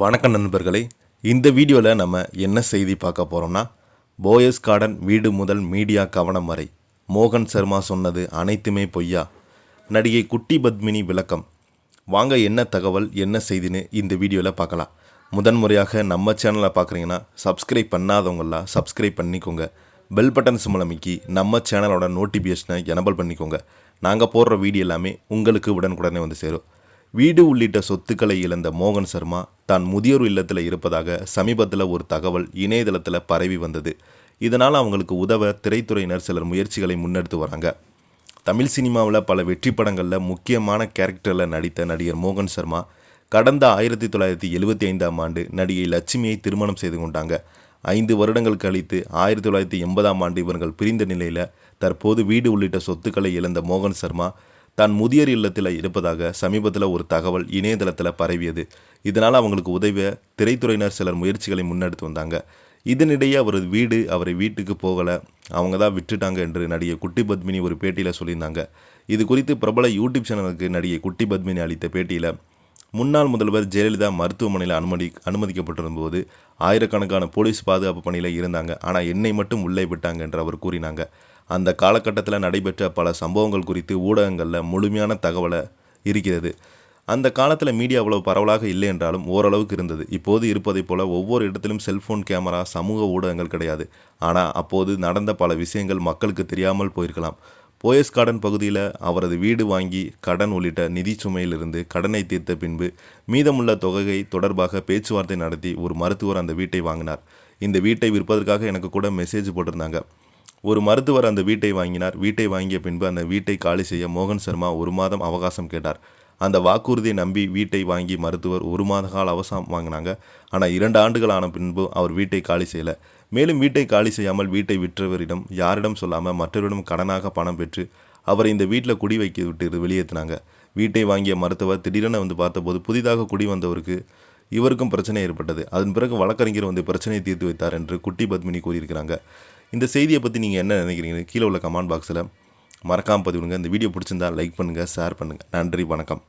வணக்கம் நண்பர்களே, இந்த வீடியோவில் நம்ம என்ன செய்தி பார்க்க போகிறோம்னா, போயஸ் கார்டன் வீடு முதல் மீடியா கவனம் வரை மோகன் சர்மா சொன்னது அனைத்துமே பொய்யா, நடிகை குட்டி பத்மினி விளக்கம். வாங்க என்ன தகவல் என்ன செய்தின்னு இந்த வீடியோவில் பார்க்கலாம். முதன்முறையாக நம்ம சேனலை பார்க்குறீங்கன்னா சப்ஸ்கிரைப் பண்ணாதவங்களாம் சப்ஸ்கிரைப் பண்ணிக்கோங்க. பெல் பட்டன் சிம்பளமிக்கி நம்ம சேனலோட நோட்டிஃபிகேஷனை எனபிள் பண்ணிக்கோங்க. நாங்கள் போடுற வீடியோ எல்லாமே உங்களுக்கு உடனுக்குடனே வந்து சேரும். வீடு உள்ளிட்ட சொத்துக்களை இழந்த மோகன் சர்மா தான் முதியோர் இல்லத்தில் இருப்பதாக சமீபத்தில் ஒரு தகவல் இணையதளத்தில் பரவி வந்தது. இதனால் அவங்களுக்கு உதவ திரைத்துறையினர் சிலர் முயற்சிகளை முன்னெடுத்து வராங்க. தமிழ் சினிமாவில் பல வெற்றி படங்களில் முக்கியமான கேரக்டரில் நடித்த நடிகர் மோகன் சர்மா கடந்த 1975ஆம் ஆண்டு நடிகை லட்சுமியை திருமணம் செய்து கொண்டாங்க. 5 வருடங்கள் கழித்து 1980ஆம் ஆண்டு இவர்கள் பிரிந்த நிலையில் தற்போது வீடு உள்ளிட்ட சொத்துக்களை இழந்த மோகன் சர்மா தான் முதியோர் இல்லத்தில் இருப்பதாக சமீபத்தில் ஒரு தகவல் இணையதளத்தில் பரவியது. இதனால் அவங்களுக்கு உதவிய திரைத்துறையினர் சிலர் முயற்சிகளை முன்னெடுத்து வந்தாங்க. இதனிடையே அவரது வீடு அவரை வீட்டுக்கு போகலை, அவங்க தான் விட்டுட்டாங்க என்று நடிகை குட்டி பத்மினி ஒரு பேட்டியில் சொல்லியிருந்தாங்க. இது குறித்து பிரபல யூடியூப் சேனலுக்கு நடிகை குட்டி பத்மினி அளித்த பேட்டியில், முன்னாள் முதல்வர் ஜெயலலிதா மருத்துவமனையில் அனுமதிக்கப்பட்டிருந்தபோது ஆயிரக்கணக்கான போலீஸ் பாதுகாப்பு பணியில் இருந்தாங்க, ஆனால் என்னை மட்டும் உள்ளே விட்டாங்க என்று அவர் கூறினாங்க. அந்த காலகட்டத்தில் நடைபெற்ற பல சம்பவங்கள் குறித்து ஊடகங்களில் முழுமையான தகவலை இருக்கிறது. அந்த காலத்தில் மீடியா அவ்வளவு பரவலாக இல்லை என்றாலும் ஓரளவுக்கு இருந்தது. இப்போது இருப்பதைப் போல ஒவ்வொரு இடத்திலும் செல்ஃபோன், கேமரா, சமூக ஊடகங்கள் கிடையாது. ஆனால் அப்போது நடந்த பல விஷயங்கள் மக்களுக்கு தெரியாமல் போயிருக்கலாம். போயஸ் கார்டன் பகுதியில் அவரது வீடு வாங்கி கடன் உள்ளிட்ட நிதி சுமையிலிருந்து கடனை தீர்த்த பின்பு மீதமுள்ள தொகையை தொடர்பாக பேச்சுவார்த்தை நடத்தி ஒரு மருத்துவர் அந்த வீட்டை வாங்கினார். இந்த வீட்டை விற்பதற்காக எனக்கு கூட மெசேஜ் போட்டிருந்தாங்க. ஒரு மருத்துவர் அந்த வீட்டை வாங்கினார். வீட்டை வாங்கிய பின்பு அந்த வீட்டை காலி செய்ய மோகன் சர்மா 1 மாதம் அவகாசம் கேட்டார். அந்த வாக்குறுதியை நம்பி வீட்டை வாங்கி மருத்துவர் 1 மாத கால அவகாசம் வாங்கினாங்க. ஆனால் 2 ஆண்டுகள் ஆன பின்பு அவர் வீட்டை காலி செய்யலை. மேலும் வீட்டை காலி செய்யாமல் வீட்டை விற்றவரிடம் யாரிடம் சொல்லாமல் மற்றவரிடம் கடனாக பணம் பெற்று அவரை இந்த வீட்டில் குடி வைக்க விட்டு வெளியேற்றினாங்க. வீட்டை வாங்கிய மருத்துவர் திடீரென பார்த்தபோது புதிதாக குடி வந்தவருக்கு இவருக்கும் பிரச்சனை ஏற்பட்டது. அதன் பிறகு வழக்கறிஞர் பிரச்சனையை தீர்த்து வைத்தார் என்று குட்டி பத்மினி கூறியிருக்கிறாங்க. இந்த செய்தியை பற்றி நீங்கள் என்ன நினைக்கிறீங்க? கீழே உள்ள கமெண்ட் பாக்ஸில் மறக்காமல் பதிவிடுங்க. இந்த வீடியோ பிடிச்சிருந்தால் லைக் பண்ணுங்கள், ஷேர் பண்ணுங்கள். நன்றி, வணக்கம்.